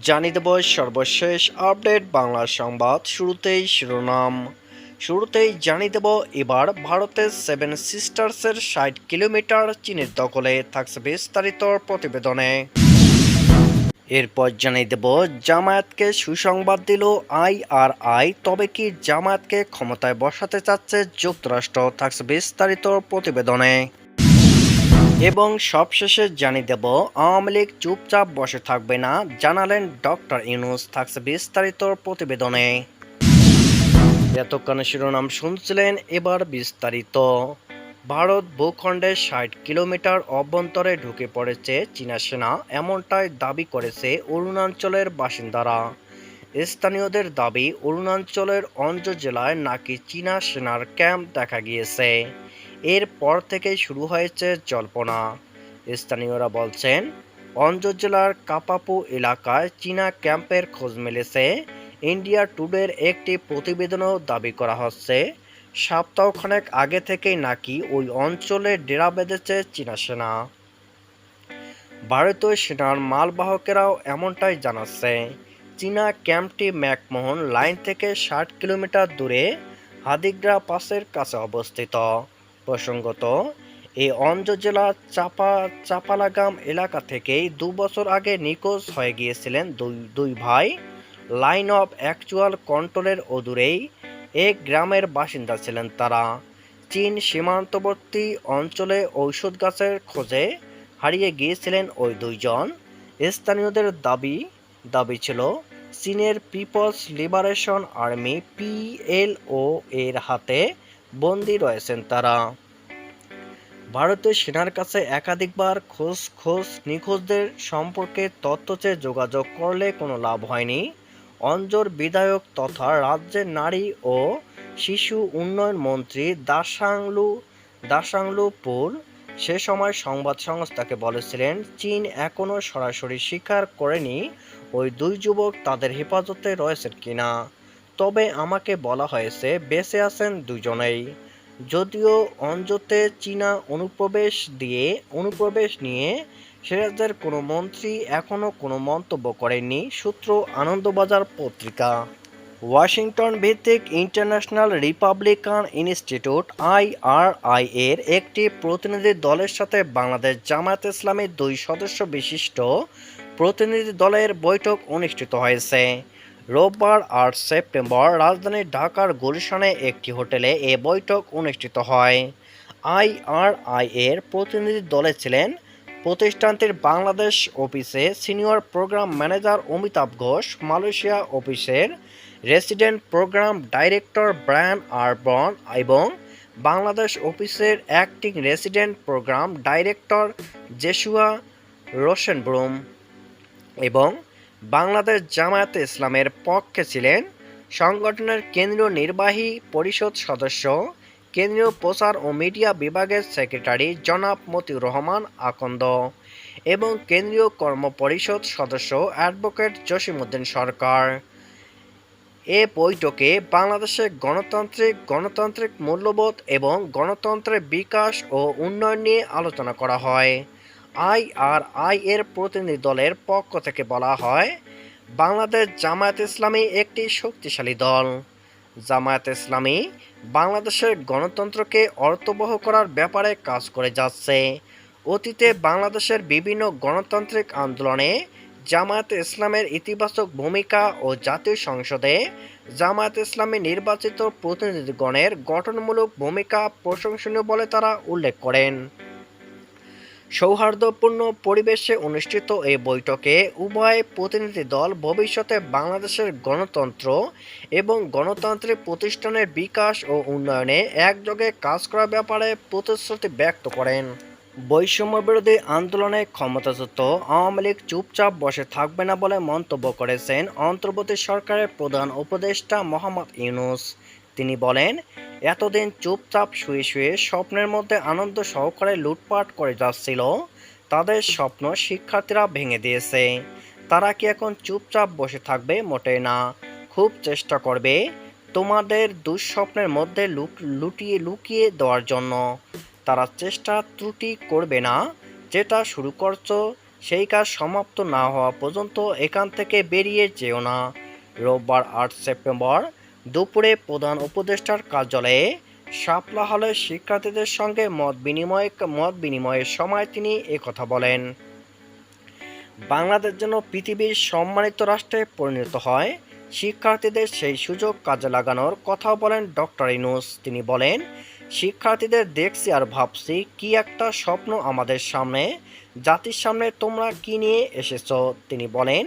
জানিয়ে দেব সর্বশেষ আপডেট বাংলা সংবাদ। শুরুতেই জানিয়ে দেব এবার ভারতের সেভেন সিস্টার্সের 60 কিলোমিটার চীনের দখলে, থাকছে বিস্তারিত প্রতিবেদনে। এরপর জানিয়ে দেব জামায়াতকে সুসংবাদ দিল আইআরআই, তবে কি জামায়াতকে ক্ষমতায় বসাতে চাচ্ছে যুক্তরাষ্ট্র, থাকছে বিস্তারিত প্রতিবেদনে। এবং সবশেষে জানিয়ে দেব আওয়ামী লীগ চুপচাপ বসে থাকবে না, জানালেন ডক্টর ইউনূস, থাকছে বিস্তারিত প্রতিবেদনে। এতক্ষণ শিরোনাম শুনছিলেন, এবার বিস্তারিত। ভারত ভূখণ্ডের 60 কিলোমিটার অভ্যন্তরে ঢুকে পড়েছে চীনা সেনা, এমনটাই দাবি করেছে অরুণাচলের বাসিন্দারা। স্থানীয়দের দাবি, অরুণাচলের অঞ্জ জেলায় নাকি চীনা সেনার ক্যাম্প দেখা গিয়েছে। এরপর থেকেই শুরু হয়েছে জল্পনা। স্থানীয়রা বলছেন, অঞ্জ জেলার কাপাপু এলাকায় চীনা ক্যাম্পের খোঁজ মিলেছে। ইন্ডিয়া টুডের একটি প্রতিবেদনেও দাবি করা হচ্ছে, সপ্তাহখানেক আগে থেকেই নাকি ওই অঞ্চলে ডেরা বেঁধেছে চীনা সেনা। ভারতীয় সেনার মালবাহকেরাও এমনটাই জানাচ্ছে। চীনা ক্যাম্পটি ম্যাকমোহন লাইন থেকে 60 কিলোমিটার দূরে হাদিগ্রা পাসের কাছে অবস্থিত। প্রসঙ্গত, এই অঞ্জ জেলার চাপালাগাম এলাকা থেকেই 2 বছর আগে নিখোঁজ হয়ে গিয়েছিলেন দুই ভাই। লাইন অফ অ্যাকচুয়াল কন্ট্রোলের অদূরেই এক গ্রামের বাসিন্দা ছিলেন তারা। চীন সীমান্তবর্তী অঞ্চলে ঔষধ গাছের খোঁজে হারিয়ে গিয়েছিলেন ওই দুইজন। স্থানীয়দের দাবি ছিল, চীনের পিপলস লিবারেশন আর্মি পিএলও এর হাতে বন্দী রয়েছেন তারা। ভারতীয় সেনার কাছে একাধিকবার নিখোঁজদের সম্পর্কে তথ্য চেয়ে যোগাযোগ করলে কোনো লাভ হয়নি। অঞ্জর বিধায়ক তথা রাজ্যের নারী ও শিশু উন্নয়ন মন্ত্রী দাসাংলু পুর সে সময় সংবাদ সংস্থাকে বলেছিলেন, চীন এখনও সরাসরি স্বীকার করেনি ওই দুই যুবক তাদের হেফাজতে রয়েছেন কিনা। তবে আমাকে বলা হয়েছে বেঁচে আছেন দুজনেই। যদিও অঞ্জতে চীনা অনুপ্রবেশ নিয়ে সে রাজ্যের কোনো মন্ত্রী এখনও কোনো মন্তব্য করেননি, সূত্র আনন্দবাজার পত্রিকা। ওয়াশিংটন ভিত্তিক ইন্টারন্যাশনাল রিপাবলিকান ইনস্টিটিউট আইআরআই এর একটি প্রতিনিধি দলের সাথে বাংলাদেশ জামায়াতে ইসলামীর 2 সদস্য বিশিষ্ট প্রতিনিধি দলের বৈঠক অনুষ্ঠিত হয়েছে। রোববার 8 সেপ্টেম্বর রাজধানী ঢাকার গুলশানে একটি হোটেলে এ বৈঠক অনুষ্ঠিত হয়। আইআরআই এর প্রতিনিধি দলে ছিলেন প্রতিষ্ঠানটির বাংলাদেশ অফিসে senior programme manager Amitabh Ghosh, Malaysia অফিসের resident programme director Brian Arbon এবং বাংলাদেশ অফিসের acting resident programme director Joshua Rosenblum এবং বাংলাদেশ জামায়াতে ইসলামের পক্ষে ছিলেন সংগঠনের কেন্দ্রীয় নির্বাহী পরিষদ সদস্য, কেন্দ্রীয় প্রচার ও মিডিয়া বিভাগের সেক্রেটারি জনাব মতিউর রহমান আকন্দ এবং কেন্দ্রীয় কর্ম পরিষদ সদস্য অ্যাডভোকেট জসিমউদ্দিন সরকার। এ বৈঠকে বাংলাদেশে গণতান্ত্রিক মূল্যবোধ এবং গণতন্ত্রের বিকাশ ও উন্নয়ন নিয়ে আলোচনা করা হয়। আইআরআই এর প্রতিনিধি দলের পক্ষ থেকে বলা হয়, বাংলাদেশ জামায়াত ইসলামী একটি শক্তিশালী দল। জামায়াত ইসলামী বাংলাদেশের গণতন্ত্রকে অর্থবহ করার ব্যাপারে কাজ করে যাচ্ছে। অতীতে বাংলাদেশের বিভিন্ন গণতান্ত্রিক আন্দোলনে জামায়াত ইসলামের ইতিবাচক ভূমিকা ও জাতীয় সংসদে জামায়াত ইসলামী নির্বাচিত প্রতিনিধিগণের গঠনমূলক ভূমিকা প্রশংসনীয় বলে তারা উল্লেখ করেন। সৌহার্দ্যপূর্ণ পরিবেশে অনুষ্ঠিত এই বৈঠকে উভয় প্রতিনিধি দল ভবিষ্যতে বাংলাদেশের গণতন্ত্র এবং গণতান্ত্রিক প্রতিষ্ঠানের বিকাশ ও উন্নয়নে একযোগে কাজ করার ব্যাপারে প্রতিশ্রুতি ব্যক্ত করেন। বৈষম্যবিরোধী আন্দোলনে ক্ষমতাচ্যুত আওয়ামী লীগ চুপচাপ বসে থাকবে না বলে মন্তব্য করেছেন অন্তর্বর্তী সরকারের প্রধান উপদেষ্টা মোহাম্মদ ইউনূস। তিনি বলেন, এতদিন চুপচাপ শুয়ে স্বপ্নের মধ্যে আনন্দ সহকারে লুটপাট করে যাচ্ছিল, তাদের স্বপ্ন শিক্ষার্থীরা ভেঙে দিয়েছে। তারা কি এখন চুপচাপ বসে থাকবে? মোটেই না, খুব চেষ্টা করবে তোমাদের দুঃস্বপ্নের মধ্যে লুকিয়ে দেওয়ার জন্য। তারা চেষ্টা ত্রুটি করবে না। যেটা শুরু করছো সেই কাজ সমাপ্ত না হওয়া পর্যন্ত এখান থেকে বেরিয়ে যেও না। রোববার ৮ সেপ্টেম্বর দুপুরে প্রধান উপদেষ্টার কার্যালয়ে শাপলা হলে শিক্ষার্থীদের সঙ্গে মত বিনিময়ের সময় তিনি একথা বলেন। বাংলাদেশ যেন পৃথিবীর সম্মানিত রাষ্ট্রে পরিণত হয়, শিক্ষার্থীদের সেই সুযোগ কাজে লাগানোর কথাও বলেন ডক্টর ইউনূস। তিনি বলেন, শিক্ষার্থীদের দেখছি আর ভাবছি কি একটা স্বপ্ন আমাদের সামনে, জাতির সামনে তোমরা কি নিয়ে এসেছো। তিনি বলেন,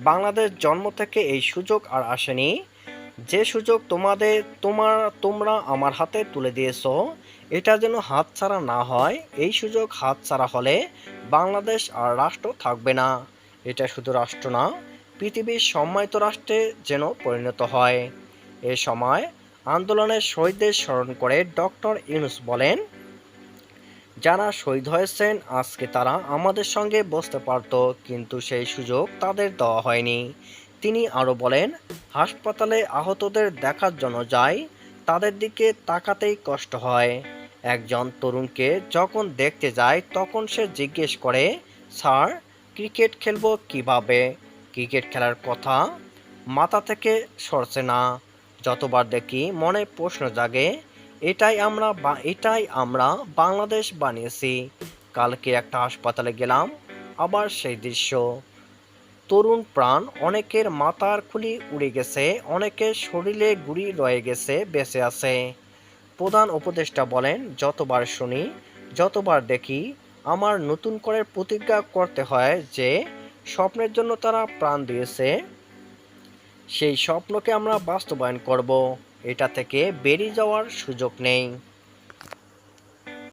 বাংলাদেশ জন্ম থেকে এই সুযোগ আর আসেনি। যে সুযোগ তোমরা আমার হাতে তুলে দিয়েছো, এটা যেন হাতছাড়া না হয়। এই সুযোগ হাতছাড়া হলে বাংলাদেশ আর রাষ্ট্র থাকবে না। এটা শুধু রাষ্ট্র না, পৃথিবীর সম্মানিত রাষ্ট্রে যেন পরিণত হয়। এ সময় আন্দোলনের শহীদদের স্মরণ করে ডক্টর ইউনূস বলেন, যারা শহীদ হয়েছেন আজকে তারা আমাদের সঙ্গে বসতে পারত, কিন্তু সেই সুযোগ তাদের দেওয়া হয়নি। তিনি আরও বলেন, হাসপাতালে আহতদের দেখার জন্য যাই, তাদের দিকে তাকাতেই কষ্ট হয়। একজন তরুণকে যখন দেখতে যায় তখন সে জিজ্ঞেস করে, স্যার, ক্রিকেট খেলবো কিভাবে? ক্রিকেট খেলার কথা মাথা থেকে সরছে না। যতবার দেখি মনে প্রশ্ন জাগে, এটাই আমরা বাংলাদেশ বানিয়েছি। কালকে একটা হাসপাতালে গেলাম, আবার সেই দৃশ্য। তরুণ প্রাণ, অনেকের মাথার খুলি উড়ে গেছে, অনেকের শরীরে গুঁড়ি রয়ে গেছে, বেঁচে আছে। প্রধান উপদেষ্টা বলেন, যতবার শুনি, যতবার দেখি, আমার নতুন করে প্রতিজ্ঞা করতে হয় যে স্বপ্নের জন্য তারা প্রাণ দিয়েছে, সেই স্বপ্নকে আমরা বাস্তবায়ন করব। এটা থেকে বেরিয়ে যাওয়ার সুযোগ নেই।